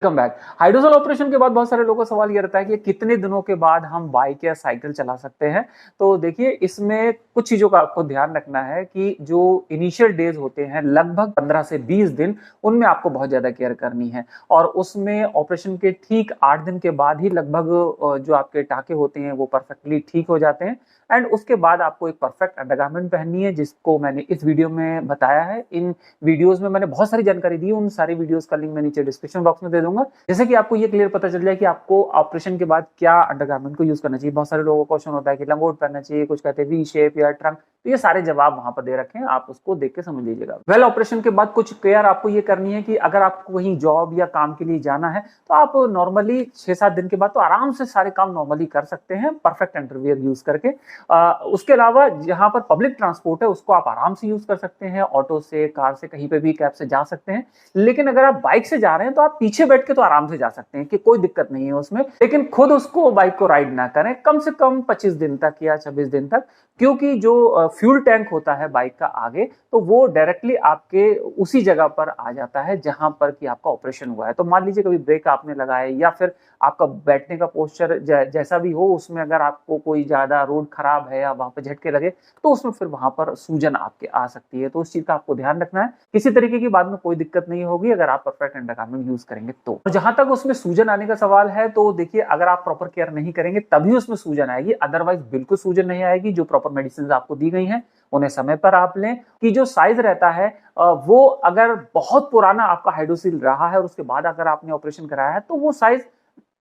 Come back. Hydrogel operation के बाद बहुत सारे लोगों का सवाल ये रहता है कि कितने दिनों के बाद हम बाइक या साइकिल चला सकते हैं। तो देखिए, इसमें कुछ चीजों का आपको ध्यान रखना है कि जो इनिशियल डेज होते हैं लगभग 15 से 20 दिन, उनमें आपको बहुत ज्यादा केयर करनी है। और उसमें ऑपरेशन के ठीक 8 दिन के बाद ही लगभग जो आपके टाके होते हैं वो परफेक्टली ठीक हो जाते हैं। एंड उसके बाद आपको एक परफेक्ट अंडरगारमेंट पहननी है, जिसको मैंने इस वीडियो में बताया है। इन वीडियोस में मैंने बहुत सारी जानकारी दी, उन सारी वीडियोस का लिंक मैं नीचे डिस्क्रिप्शन बॉक्स में दे दूंगा, जैसे कि आपको ये क्लियर पता चल जाए कि आपको ऑपरेशन के बाद क्या अंडरगारमेंट को यूज करना चाहिए। बहुत सारे लोगों को क्वेश्चन होता है कि लंगोट पहनना चाहिए, कुछ कहते हैं वी शेप या ट्रंक, तो ये सारे जवाब वहां पर दे रखे हैं, आप उसको देख के समझ लीजिएगा। वेल, ऑपरेशन के बाद कुछ केयर आपको ये करनी है कि अगर आपको कहीं जॉब या काम के लिए जाना है तो आप नॉर्मली 6-7 दिन के बाद तो आराम से सारे काम नॉर्मली कर सकते हैं परफेक्ट अंडरवियर यूज करके। उसके अलावा जहां पर पब्लिक ट्रांसपोर्ट है उसको आप आराम से यूज कर सकते हैं, ऑटो से, कार से, कहीं पे भी कैब से जा सकते हैं। लेकिन अगर आप बाइक से जा रहे हैं तो आप पीछे बैठ के तो आराम से जा सकते हैं, कि कोई दिक्कत नहीं है उसमें, लेकिन खुद उसको बाइक को राइड ना करें कम से कम 25 दिन तक या 26 दिन तक, क्योंकि जो फ्यूल टैंक होता है बाइक का आगे, तो वो डायरेक्टली आपके उसी जगह पर आ जाता है जहां पर कि आपका ऑपरेशन हुआ है। तो मान लीजिए कभी ब्रेक आपने लगाया या फिर आपका बैठने का पोस्चर जैसा भी हो, उसमें अगर आपको कोई ज्यादा रोड खराब है या वहां पर झटके लगे तो उसमें फिर वहां पर सूजन आपके आ सकती है। तो उस चीज का आपको ध्यान रखना है। किसी तरीके की बाद में कोई दिक्कत नहीं होगी अगर आप परफेक्ट अंडरगारमेंट यूज करेंगे तो। जहां तक उसमें सूजन आने का सवाल है, तो देखिए, अगर आप प्रॉपर केयर नहीं करेंगे तभी उसमें सूजन आएगी, अदरवाइज बिल्कुल सूजन नहीं आएगी। जो प्रॉपर मेडिसिन आपको दी गई हैं उन्हें समय पर आप लें। कि जो साइज रहता है वो अगर बहुत पुराना आपका हाइड्रोसील रहा है और उसके बाद अगर आपने ऑपरेशन कराया है तो वो साइज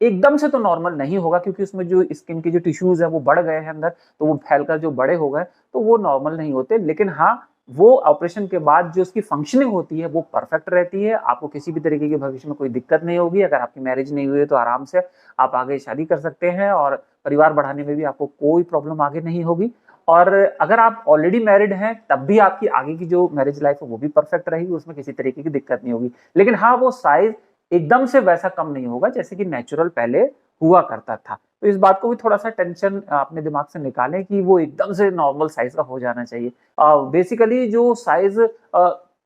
एकदम से तो नॉर्मल नहीं होगा, क्योंकि उसमें जो स्किन के जो टिश्यूज है वो बढ़ गए हैं अंदर, तो वो फैलकर जो बड़े हो गए तो वो नॉर्मल नहीं होते। लेकिन हाँ, वो ऑपरेशन के बाद जो उसकी फंक्शनिंग होती है वो परफेक्ट रहती है। आपको किसी भी तरीके की भविष्य में कोई दिक्कत नहीं होगी। अगर आपकी मैरिज नहीं हुई है तो आराम से आप आगे शादी कर सकते हैं और परिवार बढ़ाने में भी आपको कोई प्रॉब्लम आगे नहीं होगी। और अगर आप ऑलरेडी मैरिड हैं तब भी आपकी आगे की जो मैरिज लाइफ है वो भी परफेक्ट रहेगी, उसमें किसी तरीके की दिक्कत नहीं होगी। लेकिन हाँ, वो साइज एकदम से वैसा कम नहीं होगा जैसे कि नेचुरल पहले हुआ करता था। तो इस बात को भी थोड़ा सा टेंशन अपने दिमाग से निकालें कि वो एकदम से नॉर्मल साइज का हो जाना चाहिए। बेसिकली जो साइज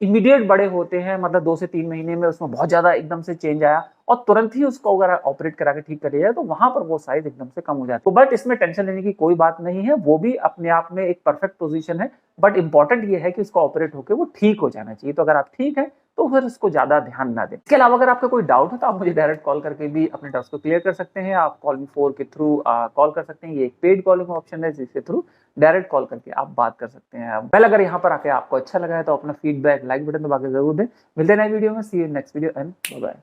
इमीडिएट बड़े होते हैं, मतलब 2 से 3 महीने में उसमें बहुत ज्यादा एकदम से चेंज आया और तुरंत ही उसको अगर ऑपरेट करा के ठीक कर लिया जाए तो वहां पर वो साइज एकदम से कम हो जाता है। तो बट इसमें टेंशन लेने की कोई बात नहीं है, वो भी अपने आप में एक परफेक्ट पोजीशन है। बट इंपॉर्टेंट ये है कि उसको ऑपरेट होकर वो ठीक हो जाना चाहिए। तो अगर आप ठीक है तो फिर उसको ज्यादा ध्यान ना दें। इसके अलावा अगर आपका कोई डाउट है तो आप मुझे डायरेक्ट कॉल करके भी अपने डाउट्स को क्लियर कर सकते हैं। आप कॉल मी 4 के थ्रू कॉल कर सकते हैं। ये एक पेड कॉलिंग ऑप्शन है जिसके थ्रू डायरेक्ट कॉल करके आप बात कर सकते हैं। वेल, अगर यहाँ पर आके आपको अच्छा लगा है तो अपना फीडबैक लाइक बटन दबा के जरूर दें। मिलते हैं नए वीडियो में। See you in next video and bye bye.